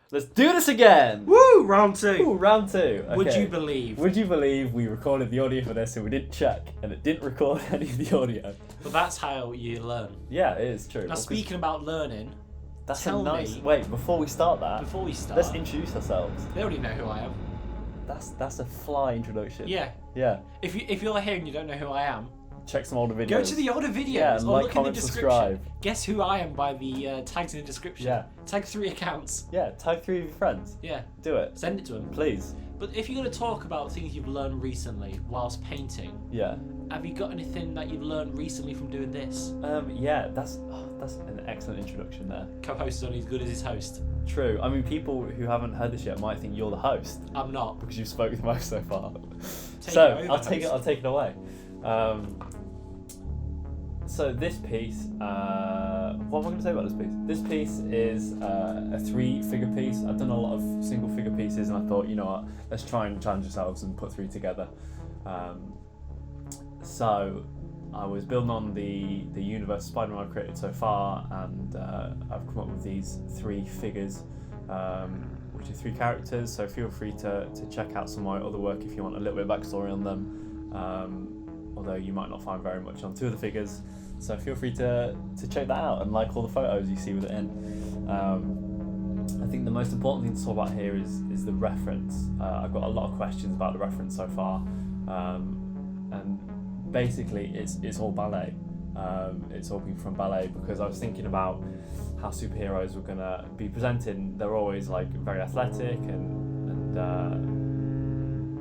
Let's do this again! Woo! Round 2. Ooh, round 2. Okay. Would you believe? Would you believe we recorded the audio for this and we didn't check and it didn't record any of the audio? But that's how you learn. Yeah, it is true. Now, speaking about learning, that's tell a nice. me. Wait, before we start that, Before we start, let's introduce ourselves. they already know who I am. That's a fly introduction. Yeah. Yeah. If you're here and you don't know who I am, Check some older videos. go to the older videos Yeah, or like, look comment, in the description. subscribe. Guess who I am by the tags in the description. Yeah. Tag 3 accounts. Yeah, tag 3 of your friends. Yeah. Do it. Send it to them. Please. But if you're going to talk about things you've learned recently whilst painting, Yeah. have you got anything that you've learned recently from doing this? Yeah, that's an excellent introduction there. Co-host is only as good as his host. True. I mean, people who haven't heard this yet might think you're the host I'm not. because you've spoken the most so far. Take So it over, I'll take it. host. I'll take it away. So this piece, what am I going to say about this piece? This piece is a 3-figure piece. I've done a lot of single-figure pieces, and I thought, you know what, let's try and challenge ourselves and put 3 together. So I was building on the universe Spiderman I've created so far, and I've come up with these 3 figures, which are 3 characters. So feel free to check out some of my other work if you want a little bit of backstory on them. Although you might not find very much on 2 of the figures, so feel free to check that out and like all the photos you see with it in. I think the most important thing to talk about here is the reference. I've got a lot of questions about the reference so far, and basically it's all ballet. It's all coming from ballet because I was thinking about how superheroes were gonna be presented. They're always like very athletic and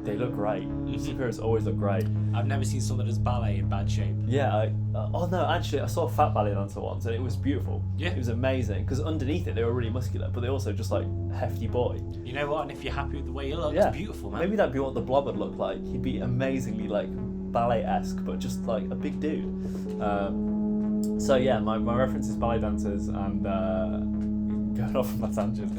they look great. Superheroes always look great. I've never seen someone that does ballet in bad shape. Yeah, oh no, actually I saw a fat ballet dancer once and it was beautiful. Yeah. It was amazing because underneath it they were really muscular, but they also just like hefty boy. You know what? And if you're happy with the way you look, Yeah. it's beautiful, man. Maybe that'd be what the Blob would look like. He'd be amazingly like ballet-esque, but just like a big dude. So yeah, my reference is ballet dancers and going off on my tangent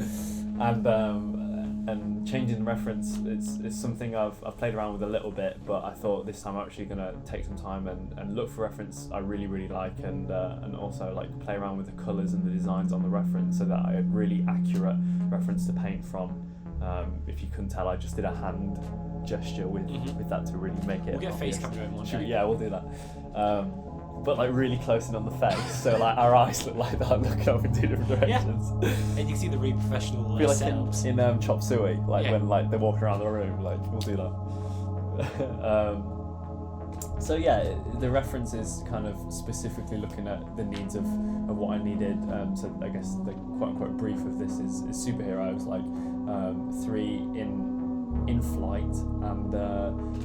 and changing the reference is something I've played around with a little bit, but I thought this time I'm actually going to take some time and look for reference I really like and also like play around with the colours and the designs on the reference so that I had really accurate reference to paint from. If you couldn't tell, I just did a hand gesture with that to really make it We'll get face obvious. cam going one day. Yeah, we'll do that. But like really close in on the face, so like our eyes look like that, looking up in 2 different directions. And you can see the really professional Be like setups. in Chop Suey, like Yeah. when like they're walking around the room, like we'll do that. So yeah, the reference is kind of specifically looking at the needs of what I needed. So I guess the quote unquote brief of this is superheroes, like 3 in flight and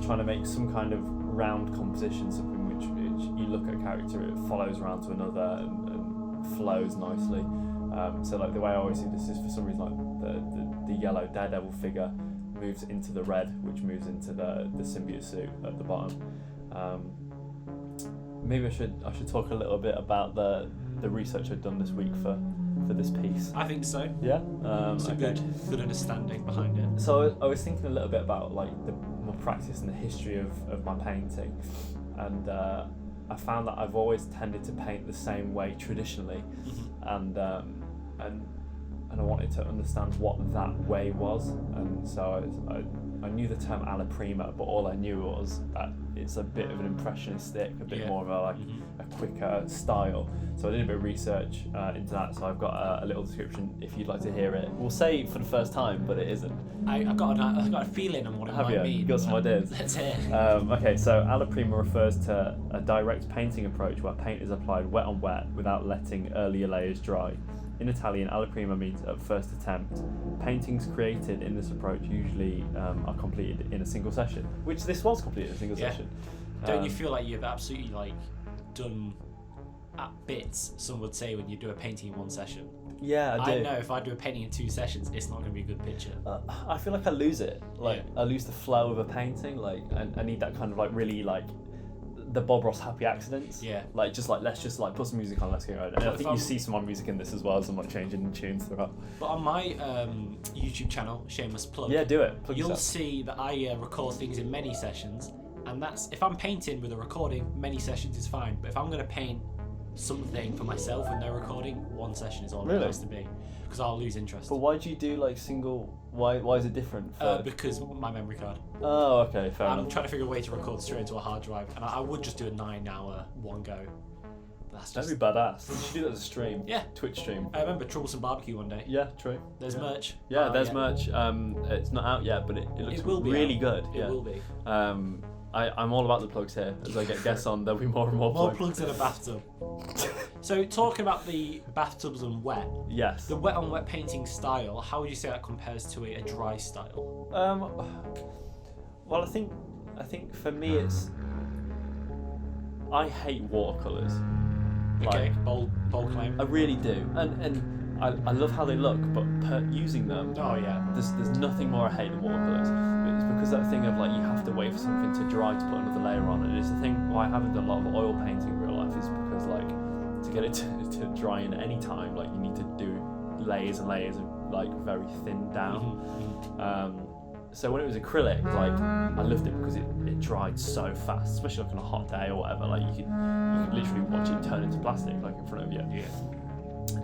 trying to make some kind of round composition, something which you look at a character, it follows around to another and flows nicely. So like the way I always see this is for some reason like the yellow Daredevil figure moves into the red, which moves into the symbiote suit at the bottom. Maybe I should talk a little bit about the research I've done this week for this piece. I think so. Yeah. It's a Okay. good understanding behind it. So I was thinking a little bit about like my practice and the history of my painting, and I found that I've always tended to paint the same way traditionally, and I wanted to understand what that way was, and so I knew the term alla prima, but all I knew was that it's a bit of an impressionistic, a bit more of a a quicker style. So I did a bit of research into that. So I've got a little description if you'd like to hear it. We'll say it for the first time, but it isn't. I've got a feeling on what it Have might you? mean. You got some ideas? Let's hear. Okay, so alla prima refers to a direct painting approach where paint is applied wet on wet without letting earlier layers dry. In Italian, alla prima means at first attempt. Paintings created in this approach usually are completed in a single session, which this was completed in a single session. Don't you feel like you've absolutely like done at bits, some would say, when you do a painting in one session? Yeah, I do. I know if I do a painting in 2 sessions, it's not going to be a good picture. I feel like I lose it. Like I lose the flow of a painting. Like I need that kind of like really like the Bob Ross happy accidents. Yeah. Like let's just like put some music on, let's get going. And I think you see some on music in this as well, some like changing tunes throughout. But on my YouTube channel, shameless plug. Yeah, do it. Plug You'll yourself. see that I record things in many sessions, and that's if I'm painting with a recording, many sessions is fine. But if I'm going to paint something for myself with no recording, one session is all Really? it has to be, because I'll lose interest. But why do you do like single? Why is it different? Because my memory card. Oh, okay, fair I'm enough. trying to figure a way to record straight into a hard drive, and I would just do a 9-hour one go. But that's just. That'd be badass. You should do that as a stream. Yeah. Twitch stream. I remember Troublesome Barbecue one day. Yeah, true. There's merch. Yeah, there's yeah. merch. It's not out yet, but it looks It will be really out. good. It Yeah. will be. I'm all about the plugs here. As I get guests on, there'll be more and more More plugs. plugs in a bathtub. So talking about the bathtubs and wet, Yes. the wet on wet painting style, how would you say that compares to a dry style? Well, I think for me it's. I hate watercolors. Okay, Like, bold claim. I really do, and I love how they look, but using them, Oh yeah. there's nothing more I hate than watercolors. It's because that thing of like you have to wait for something to dry to put another layer on, and it's the thing why I haven't done a lot of oil painting in real life is because like to get it to dry in any time, like you need to do layers and layers of like very thin down. So when it was acrylic, like I loved it because it dried so fast, especially like on a hot day or whatever. Like you could literally watch it turn into plastic like in front of you. Yeah.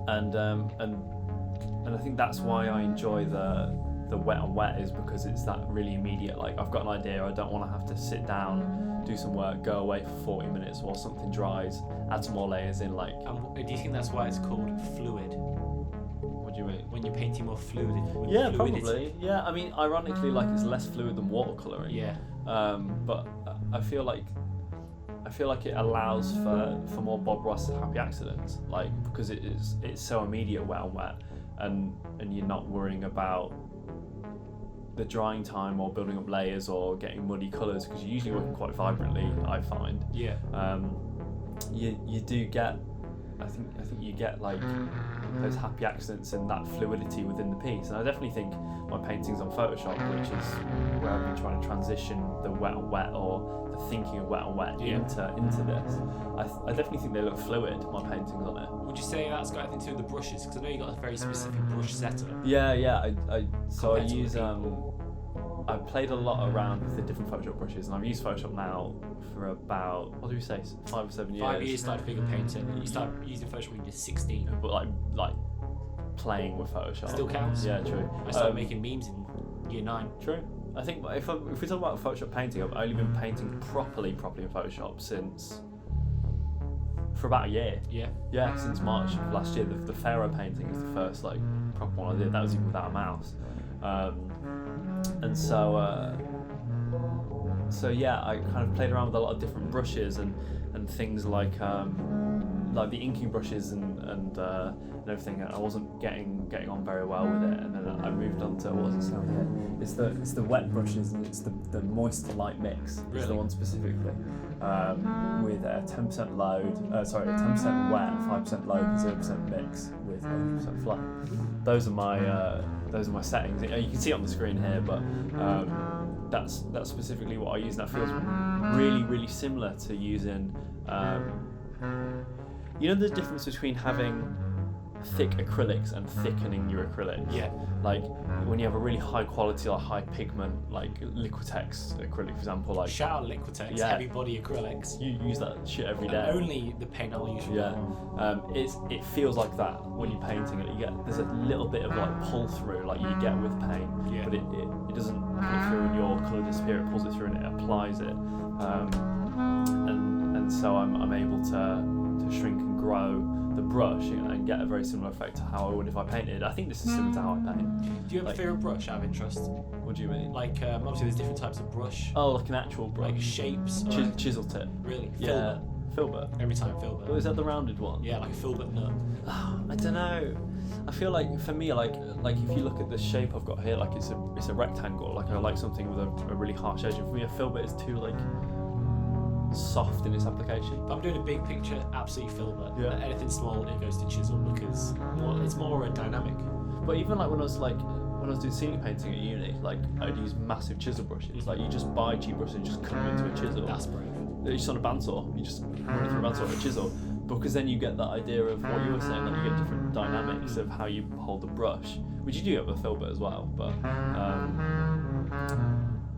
And I think that's why I enjoy the wet on wet is because it's that really immediate. Like I've got an idea, I don't want to have to sit down, do some work, go away for 40 minutes while something dries, add some more layers in. Like, Do you think that's why it's called fluid? what do you mean? When you're painting more fluid. With Yeah, fluidity. probably. Yeah, I mean, ironically, like it's less fluid than watercoloring. Yeah. But I feel like it allows for more Bob Ross happy accidents, like because it's so immediate wet on wet, and you're not worrying about the drying time or building up layers or getting muddy colours because you're usually working quite vibrantly. I find. Yeah. You do get. I think you get like those happy accidents and that fluidity within the piece, and I definitely think my paintings on Photoshop, which is where I've been trying to transition the wet on wet or the thinking of wet on wet into this. I definitely think they look fluid. My paintings on it. Would you say that's got anything to do with the brushes? Because I know you got a very specific brush setup. Yeah. I Compared to use other people. I've played a lot around with the different Photoshop brushes, and I've used Photoshop now for about, what do we say, 5 or 7 years. 5 years started figure painting. You started using Photoshop when you were 16. But like playing with Photoshop. Still counts. Yeah, true. I started making memes in year 9. True. I think if we talk about Photoshop painting, I've only been painting properly in Photoshop for about a year. Yeah. Yeah, since March of last year. The Pharaoh painting is the first like proper one I did. That was even without a mouse. And so yeah, I kind of played around with a lot of different brushes and things like the inking brushes and everything. I wasn't getting on very well with it, and then I moved on to what does it sound here? It's the wet brushes, and it's the moist to light mix. Is Really? the one specifically with a 10% load. A 10% wet, 5% load, and 0% mix with 80% flow. Those are my settings. You can see it on the screen here, but that's specifically what I use, and that feels really, really similar to using. You know the difference between having thick acrylics and thickening your acrylics? Yeah. Like when you have a really high quality, like high pigment, like Liquitex acrylic, for example. Like Shout out Liquitex, Yeah. heavy body acrylics. you use that shit every And day. only the paint I'll use. Yeah, it feels like that when you're painting it. There's a little bit of like pull through, like you get with paint, Yeah. but it doesn't pull through and your colour disappear. It pulls it through and it applies it, and so I'm able to shrink and grow the brush and get a very similar effect to how I would if I painted. I think this is similar to how I paint. Do you have Like- a favourite brush out of interest? What do you mean? Like, obviously there's different types of brush. Oh, like an actual brush, Like shapes. Or chisel tip. really? Yeah, Filbert. filbert. Every time filbert. Oh, is that the rounded one? Yeah, like a filbert nut. I don't know. I feel like for me, like if you look at the shape I've got here, like it's a rectangle. Like I like something with a really harsh edge. And for me, a filbert is too like soft in its application. If I'm doing a big picture, absolutely filbert. Yeah. Anything small, it goes to chisel because it's more a dynamic. But even like when I was doing scenic painting at uni, like I'd use massive chisel brushes. Like you just buy cheap brushes and just cut them into a chisel. That's brave. It's just on a bandsaw. You just run it through a bandsaw with a chisel. Because then you get that idea of what you were saying, like you get different dynamics of how you hold the brush, which you do have with filbert as well. But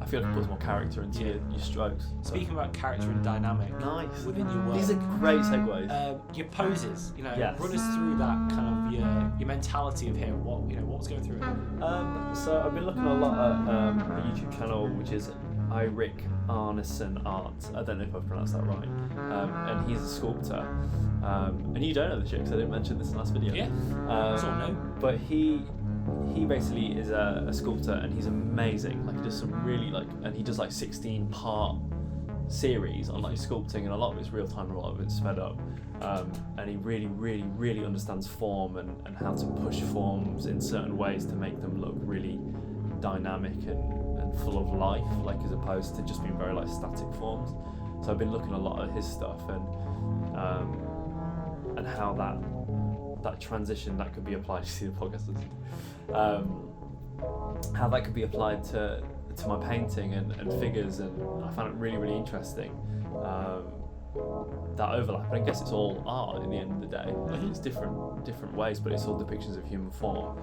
I feel like it puts more character into Yeah. your strokes. So. Speaking about character and dynamic Nice. within your work, These are great segues. your poses. You know, Yes. run us through that kind of your mentality of here. What was going through it. So I've been looking a lot at a YouTube channel which is Eirik Arneson Art. I don't know if I've pronounced that right. And he's a sculptor. And you don't know the chick, because I didn't mention this in the last video. Yeah. It's all known. But he basically is a sculptor, and he's amazing. Like he does some really and he does like 16-part series on like sculpting, and a lot of it's real time, and a lot of it's sped up. And he really, really, really understands form and how to push forms in certain ways to make them look really dynamic and full of life, like as opposed to just being very like static forms. So I've been looking a lot at his stuff and how that transition that could be applied to the podcast, how that could be applied to my painting and figures, and I found it really, really interesting. That overlap, and I guess it's all art in the end of the day. Like it's different ways, but it's all depictions of human form.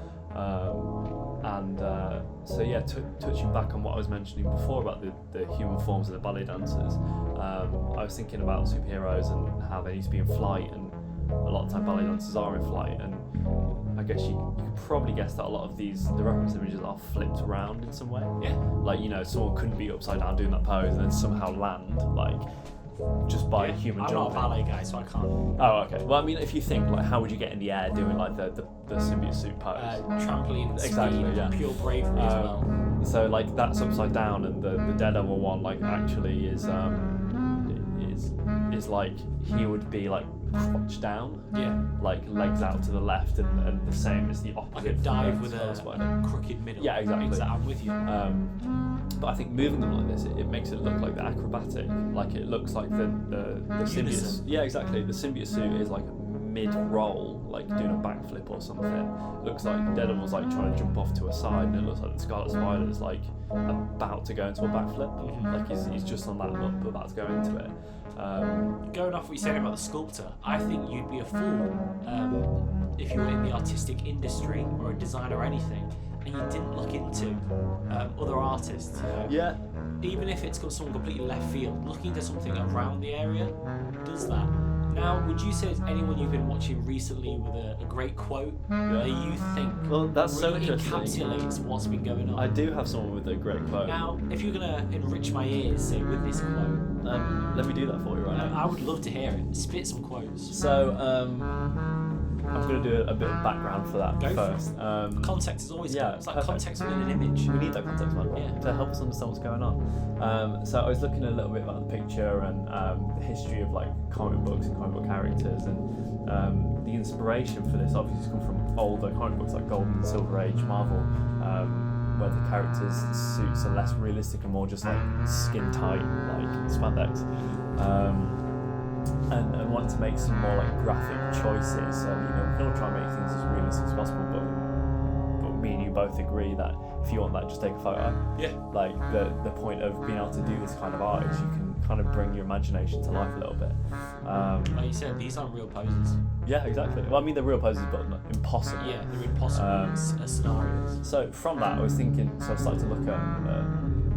So yeah, touching back on what I was mentioning before about the human forms of the ballet dancers, I was thinking about superheroes and how they need to be in flight, and a lot of time ballet dancers are in flight, and I guess you could probably guess that a lot of the reference images are flipped around in some way. Yeah. Like, you know, someone couldn't be upside down doing that pose and then somehow land, like, just by a human I'm jumping. not a ballet guy, so I can't. Oh, okay. Well, I mean, if you think, like, how would you get in the air doing, like, the symbiote suit pose? Trampoline, Exactly, speed, yeah. pure bravery as well. So, like, that's upside down, and the Daredevil one, like, actually is like, he would be, like, crotch down. Yeah. Like, legs out to the left, and the same as the opposite. Like a dive with for a Spider. crooked middle. Yeah, exactly. I'm with you. But I think moving them like this, it makes it look like the acrobatic. Like it looks like the symbiote. Unison. Yeah, exactly. The symbiote suit is like mid-roll, like doing a backflip or something. It looks like Daredevil's like trying to jump off to a side, and it looks like the Scarlet Spider is like about to go into a backflip. Like he's just on that up, about to go into it. Going off what you said about the sculptor, I think you'd be a fool if you were in the artistic industry or a designer or anything, and you didn't look into other artists. You know? Yeah. Even if it's got someone completely left field, looking into something around the area does that. Now, would you say there's anyone you've been watching recently with a great quote that you think Well, that's so really interesting. encapsulates what's been going on? I do have someone with a great quote. Now, if you're going to enrich my ears, say, with this quote, Let me do that for you right now. I would love to hear it. Spit some quotes. So, I'm going to do a bit of background for that Go for first. Context is always yeah, good. It's like perfect. context within an image. We need that context, man, Yeah. to help us understand what's going on. So I was looking a little bit about the picture and the history of like comic books and comic book characters, and the inspiration for this obviously has come from older comic books like Golden and Silver Age Marvel, where the characters' suits are less realistic and more just like skin tight, like spandex. And want to make some more like graphic choices. So, you know, we can all try and make things as realistic as possible, but me and you both agree that if you want that, just take a photo. Yeah. Like the point of being able to do this kind of art is you can kind of bring your imagination to life a little bit. Like you said, these aren't real poses. Yeah, exactly. Well, I mean, they're real poses, but not impossible. Yeah, they're impossible scenarios. So from that, I was thinking. So I started to look at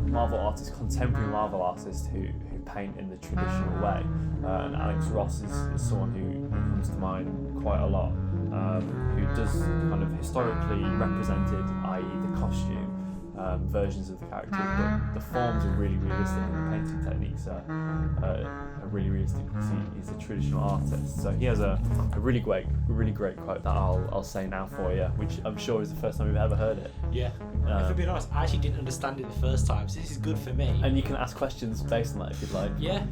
Marvel artists, contemporary Marvel artists who paint in the traditional way. And Alex Ross is someone who comes to mind quite a lot, who does kind of historically represented, i.e. the costume, versions of the characters, but the forms are really realistic and the painting techniques are really realistic because he's a traditional artist. So he has a really great quote that I'll say now for you, which I'm sure is the first time we've ever heard it. Yeah. If I'm being honest, I actually didn't understand it the first time, so this is good for me. And you can ask questions based on that if you'd like. Yeah.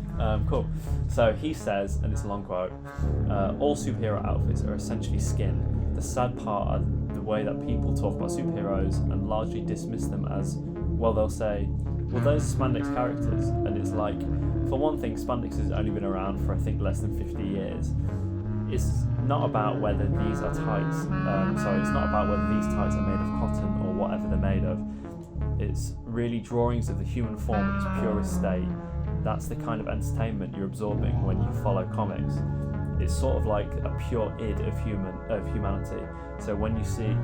Cool. So he says, and it's a long quote, all superhero outfits are essentially skin. The sad part are the way that people talk about superheroes and largely dismiss them as, well, they'll say, well, those spandex characters. And it's like, for one thing, spandex has only been around for, I think, less than 50 years. It's not about whether these are tights. It's not about whether these tights are made of cotton or whatever they're made of. It's really drawings of the human form in its purest state. That's the kind of entertainment you're absorbing when you follow comics. It's sort of like a pure id of humanity. So when you see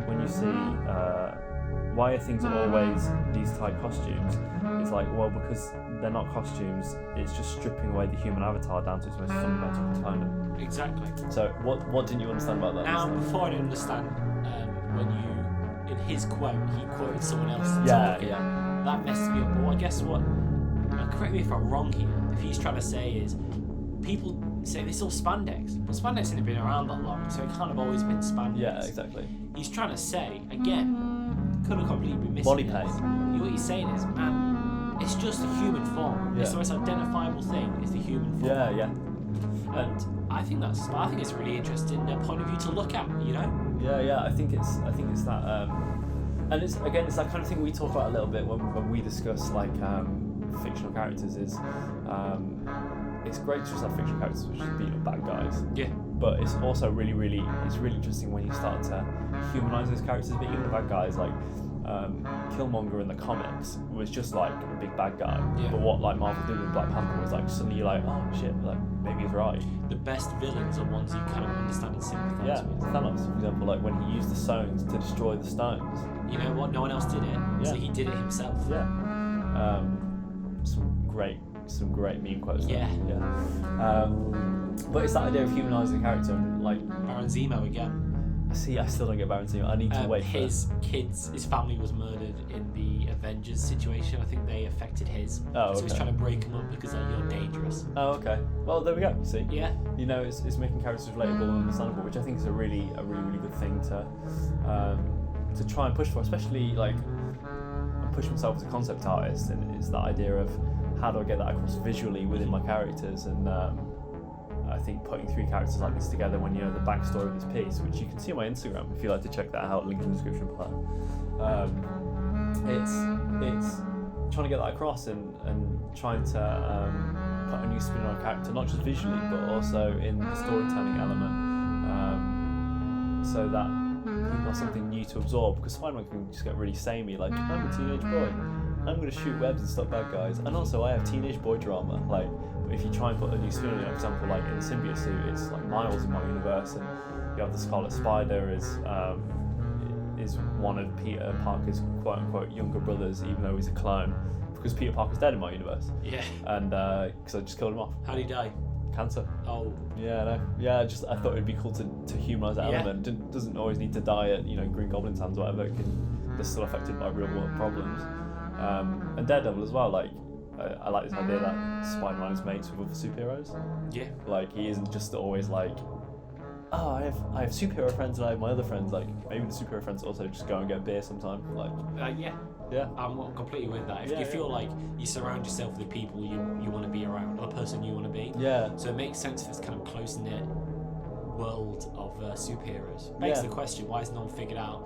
why are things always these tight costumes? It's like, well, because they're not costumes. It's just stripping away the human avatar down to its most fundamental component. Exactly. So what didn't you understand about that? Now, before I didn't understand when you, in his quote, he quoted someone else. Yeah. That messed me up. But I guess what? Correct me if I'm wrong here. If he's trying to say is, people say this is all spandex, but spandex hasn't been around that long, so it can't have always been spandex. Yeah, exactly. He's trying to say again, could have completely been missing. Body this. paint. What he's saying is, man, it's just a human form. Yeah. It's the most identifiable thing. Is the human form. Yeah. And I think it's a really interesting point of view to look at. You know. Yeah. I think it's that, and it's that kind of thing we talk about a little bit when we discuss like fictional characters. Is it's great to just have fictional characters which just beat up bad guys. Yeah. But it's also really interesting when you start to humanise those characters a bit. Even the bad guys, like Killmonger in the comics was just like a big bad guy. Yeah. But what like Marvel did with Black Panther was like suddenly you're like, oh shit, like maybe he's right. The best villains are ones you kind of understand and sympathise with. Thanos, for example, like when he used the stones to destroy the stones. You know what? No one else did it, so he did it himself. Yeah. Some great meme quotes. Yeah. But it's that idea of humanising a character and like Baron Zemo again. See, I still don't get Baron Zemo. I need to wait for his family was murdered in the Avengers situation. I think they affected his. Oh, okay. So he's trying to break him up because you're dangerous. Oh, okay. Well, there we go. See. Yeah. You know, it's making characters relatable and understandable, which I think is a really good thing to try and push for, especially like I push myself as a concept artist, and it's that idea of how do I get that across visually within my characters, and I think putting 3 characters like this together when you know the backstory of this piece, which you can see on my Instagram if you'd like to check that out, link in the description below. It's trying to get that across and trying to put a new spin on a character, not just visually but also in the storytelling element, so that people have something new to absorb, because Spider-Man can just get really samey, like I'm a teenage boy, I'm going to shoot webs and stop bad guys, and also I have teenage boy drama. Like, if you try and put a new spin on it, for example, like in the symbiote suit, it's like Miles in my universe, and you have the Scarlet Spider is one of Peter Parker's quote unquote younger brothers, even though he's a clone, because Peter Parker's dead in my universe. Yeah. And because I just killed him off. How did he die? Cancer. Oh. Yeah, no. Yeah, I thought it'd be cool to humanise that element. Doesn't always need to die at Green Goblin's hands or whatever. They're still affected by real world problems. And Daredevil as well. Like, I like this idea that Spider-Man is mates with other superheroes. Yeah. Like, he isn't just always like, oh, I have superhero friends and I have my other friends. Like, maybe the superhero friends also just go and get a beer sometime. Like. Yeah. I'm completely with that. If you feel like you surround yourself with the people you want to be around, or the person you want to be. Yeah. So it makes sense for this kind of close-knit world of superheroes. Begs the question: why has no one figured out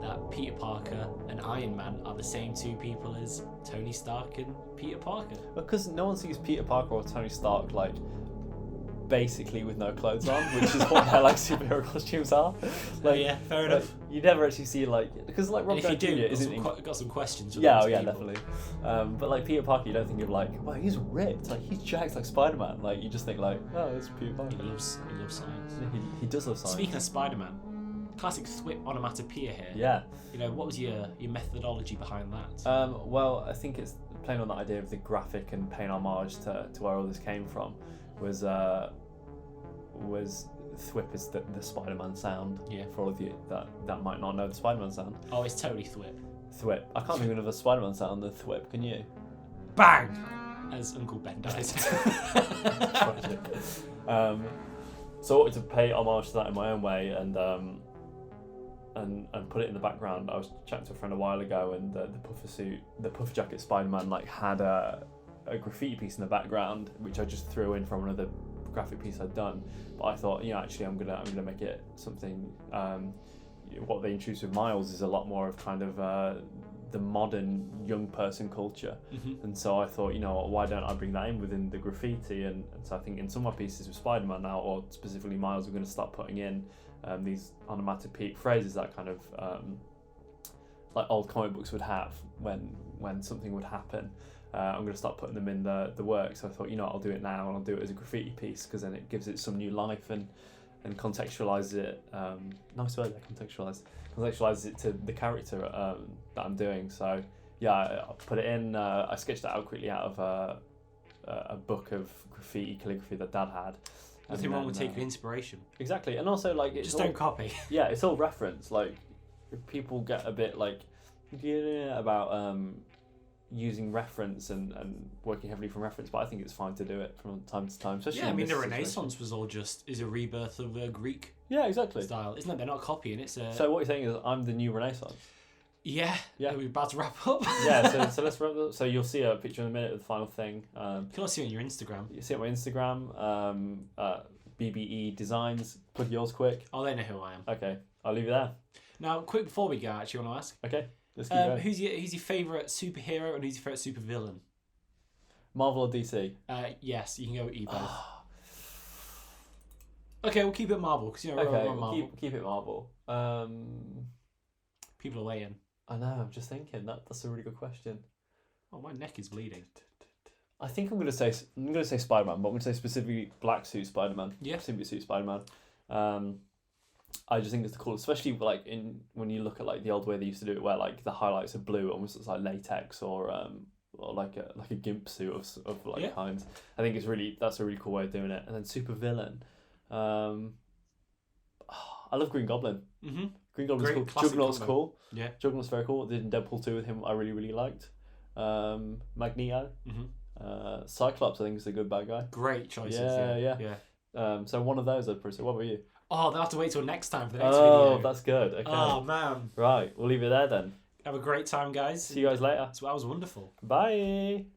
that Peter Parker and Iron Man are the same 2 people as Tony Stark and Peter Parker? Because no one sees Peter Parker or Tony Stark like basically with no clothes on, which is what their like superhero costumes are. Like, yeah, fair enough. You never actually see like, because like Rob Downey Jr. isn't. Got some questions. Yeah, definitely. But like Peter Parker, you don't think of like, well, he's ripped, like he's jacked like Spider-Man. Like you just think like, oh, it's Peter Parker. He loves science. He does love science. Speaking of Spider-Man, classic THWIP onomatopoeia here. Yeah. What was your methodology behind that? Well, I think it's playing on that idea of the graphic and paying homage to where all this came from. Was THWIP is the Spider-Man sound. Yeah. For all of you that might not know the Spider-Man sound. Oh, it's totally THWIP. THWIP. I can't think of another Spider-Man sound than THWIP. Can you? Bang! As Uncle Ben dies. So I wanted to pay homage to that in my own way, and put it in the background. I was chatting to a friend a while ago, and the puffer jacket Spider-Man like had a graffiti piece in the background, which I just threw in from another graphic piece I'd done. But I thought, actually I'm gonna make it something. What they introduced with Miles is a lot more of kind of the modern young person culture. Mm-hmm. And so I thought, why don't I bring that in within the graffiti? And so I think in some of my pieces with Spider-Man now, or specifically Miles, we're going to start putting in these onomatopoeic phrases that kind of like old comic books would have when something would happen. I'm going to start putting them in the work. So I thought, I'll do it now, and I'll do it as a graffiti piece, because then it gives it some new life. And and contextualize it. Nice word there, contextualize it to the character that I'm doing. So yeah, I put it in. I sketched it out quickly out of a book of graffiti calligraphy that Dad had. Nothing wrong with taking inspiration. Exactly, and also like it's just don't copy. Yeah, it's all reference. Like people get a bit like about using reference and working heavily from reference, but I think it's fine to do it from time to time. Especially I mean the Renaissance was all is a rebirth of Greek. Yeah, exactly. Style, isn't it? They're not copying. It's a. So what you're saying is I'm the new Renaissance. Yeah. We're about to wrap up. Yeah. So let's wrap up. So you'll see a picture in a minute of the final thing. You can also see it on your Instagram. You see it on my Instagram. BBE Designs. Plug yours quick. Oh, they know who I am. Okay, I'll leave you there. Now, quick before we go, I actually want to ask. Okay. Let's keep going. Who's your favourite superhero and who's your favourite supervillain? Marvel or DC? Yes, you can go with either. Okay, we'll keep it Marvel because we're on Marvel. Keep it Marvel. People are waiting. I know. I'm just thinking that's a really good question. Oh, my neck is bleeding. I think I'm gonna say Spider-Man, but I'm gonna say specifically black suit Spider-Man. Yeah. Symbiote suit Spider-Man. I just think it's the coolest, especially like when you look at like the old way they used to do it, where like the highlights are blue, almost looks like latex or like a gimp suit of like kinds. I think that's a really cool way of doing it. And then super villain. I love Green Goblin. Mm-hmm. Green Goblin's cool. Juggernaut's cool. Yeah. Juggernaut's very cool. Did Deadpool 2 with him, I really, really liked. Magneto. Mm-hmm. Cyclops, I think, is a good bad guy. Great choices. Yeah. So one of those, I'd probably say. What about you? Oh, they'll have to wait till next time for the next video. Oh, that's good. Okay. Oh, man. Right, we'll leave it there then. Have a great time, guys. See you guys later. That was wonderful. Bye.